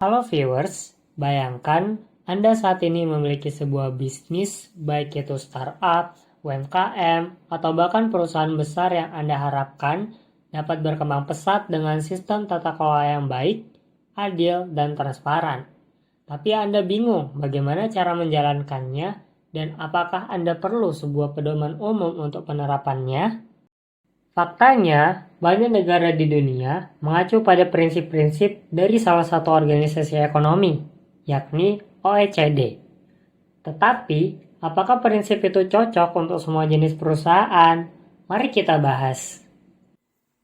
Halo viewers, bayangkan Anda saat ini memiliki sebuah bisnis, baik itu startup, UMKM, atau bahkan perusahaan besar yang Anda harapkan dapat berkembang pesat dengan sistem tata kelola yang baik, adil, dan transparan. Tapi Anda bingung bagaimana cara menjalankannya dan apakah Anda perlu sebuah pedoman umum untuk penerapannya? Faktanya, banyak negara di dunia mengacu pada prinsip-prinsip dari salah satu organisasi ekonomi, yakni OECD. Tetapi, apakah prinsip itu cocok untuk semua jenis perusahaan? Mari kita bahas.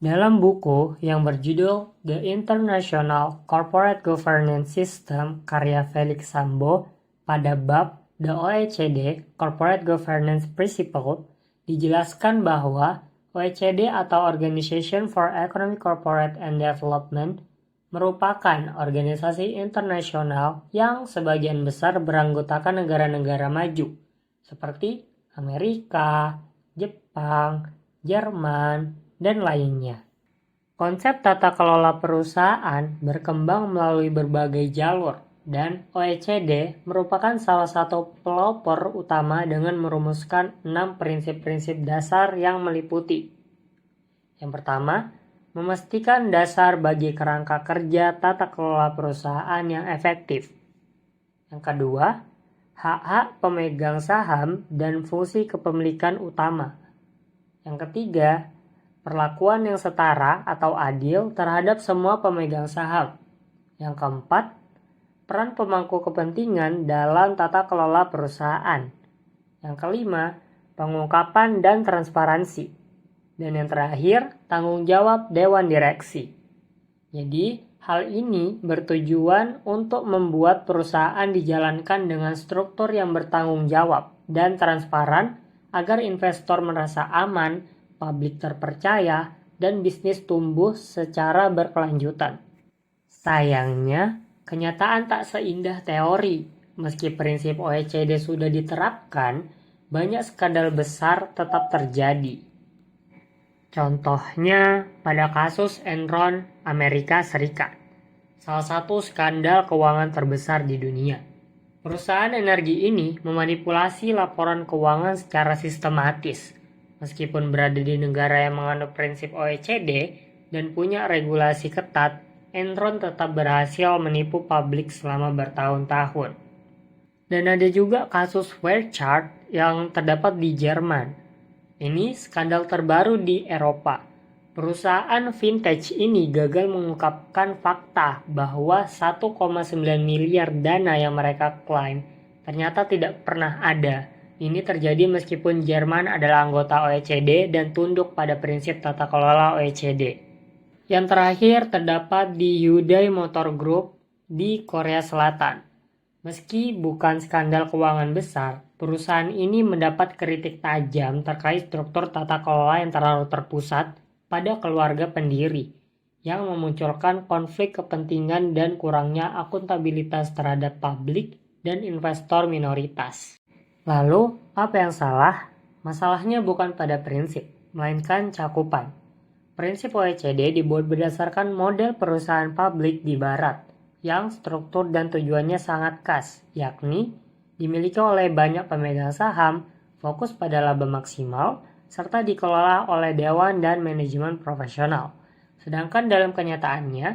Dalam buku yang berjudul The International Corporate Governance System karya Felix Sambo pada bab The OECD Corporate Governance Principle dijelaskan bahwa OECD atau Organization for Economic Corporate and Development merupakan organisasi internasional yang sebagian besar beranggotakan negara-negara maju seperti Amerika, Jepang, Jerman, dan lainnya. Konsep tata kelola perusahaan berkembang melalui berbagai jalur, dan OECD merupakan salah satu pelopor utama dengan merumuskan 6 prinsip-prinsip dasar yang meliputi. Yang pertama, memastikan dasar bagi kerangka kerja tata kelola perusahaan yang efektif. Yang kedua, hak-hak pemegang saham dan fungsi kepemilikan utama. Yang ketiga, perlakuan yang setara atau adil terhadap semua pemegang saham. Yang keempat, peran pemangku kepentingan dalam tata kelola perusahaan. Yang kelima, pengungkapan dan transparansi. Dan yang terakhir, tanggung jawab dewan direksi. Jadi, hal ini bertujuan untuk membuat perusahaan dijalankan dengan struktur yang bertanggung jawab dan transparan agar investor merasa aman, publik terpercaya, dan bisnis tumbuh secara berkelanjutan. Sayangnya, kenyataan tak seindah teori. Meski prinsip OECD sudah diterapkan, banyak skandal besar tetap terjadi. Contohnya pada kasus Enron Amerika Serikat, salah satu skandal keuangan terbesar di dunia. Perusahaan energi ini memanipulasi laporan keuangan secara sistematis. Meskipun berada di negara yang menganut prinsip OECD dan punya regulasi ketat, Enron tetap berhasil menipu publik selama bertahun-tahun. Dan ada juga kasus Wirecard yang terdapat di Jerman. Ini skandal terbaru di Eropa. Perusahaan vintage ini gagal mengungkapkan fakta bahwa 1,9 miliar dana yang mereka klaim ternyata tidak pernah ada. Ini terjadi meskipun Jerman adalah anggota OECD dan tunduk pada prinsip tata kelola OECD. Yang terakhir terdapat di Hyundai Motor Group di Korea Selatan. Meski bukan skandal keuangan besar, perusahaan ini mendapat kritik tajam terkait struktur tata kelola yang terlalu terpusat pada keluarga pendiri, yang memunculkan konflik kepentingan dan kurangnya akuntabilitas terhadap publik dan investor minoritas. Lalu, apa yang salah? Masalahnya bukan pada prinsip, melainkan cakupan. Prinsip OECD dibuat berdasarkan model perusahaan publik di Barat, yang struktur dan tujuannya sangat khas, yakni dimiliki oleh banyak pemegang saham, fokus pada laba maksimal, serta dikelola oleh dewan dan manajemen profesional. Sedangkan dalam kenyataannya,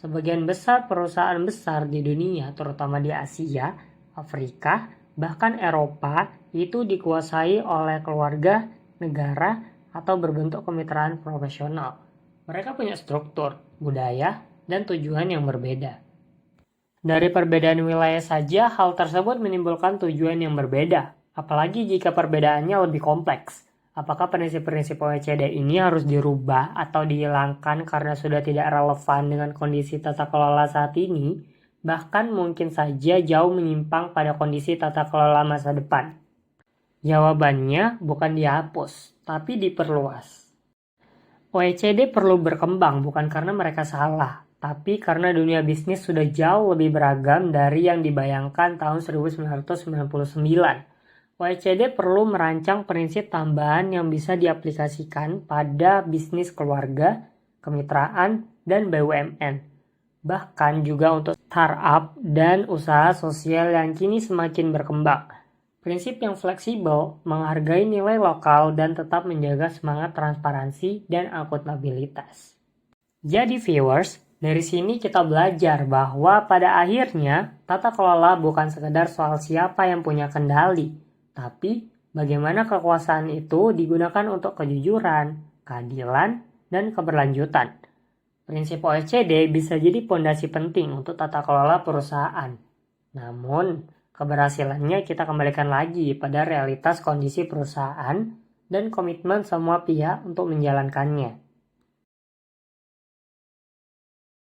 sebagian besar perusahaan besar di dunia, terutama di Asia, Afrika, bahkan Eropa, itu dikuasai oleh keluarga, negara, atau berbentuk kemitraan profesional. Mereka punya struktur, budaya, dan tujuan yang berbeda. Dari perbedaan wilayah saja, hal tersebut menimbulkan tujuan yang berbeda, apalagi jika perbedaannya lebih kompleks. Apakah prinsip-prinsip OECD ini harus dirubah atau dihilangkan karena sudah tidak relevan dengan kondisi tata kelola saat ini, bahkan mungkin saja jauh menyimpang pada kondisi tata kelola masa depan? Jawabannya bukan dihapus, tapi diperluas. OECD perlu berkembang bukan karena mereka salah, tapi karena dunia bisnis sudah jauh lebih beragam dari yang dibayangkan tahun 1999. OECD perlu merancang prinsip tambahan yang bisa diaplikasikan pada bisnis keluarga, kemitraan, dan BUMN. Bahkan juga untuk startup dan usaha sosial yang kini semakin berkembang. Prinsip yang fleksibel, menghargai nilai lokal dan tetap menjaga semangat transparansi dan akuntabilitas. Jadi viewers, dari sini kita belajar bahwa pada akhirnya tata kelola bukan sekedar soal siapa yang punya kendali, tapi bagaimana kekuasaan itu digunakan untuk kejujuran, keadilan, dan keberlanjutan. Prinsip OECD bisa jadi fondasi penting untuk tata kelola perusahaan. Namun, keberhasilannya kita kembalikan lagi pada realitas kondisi perusahaan dan komitmen semua pihak untuk menjalankannya.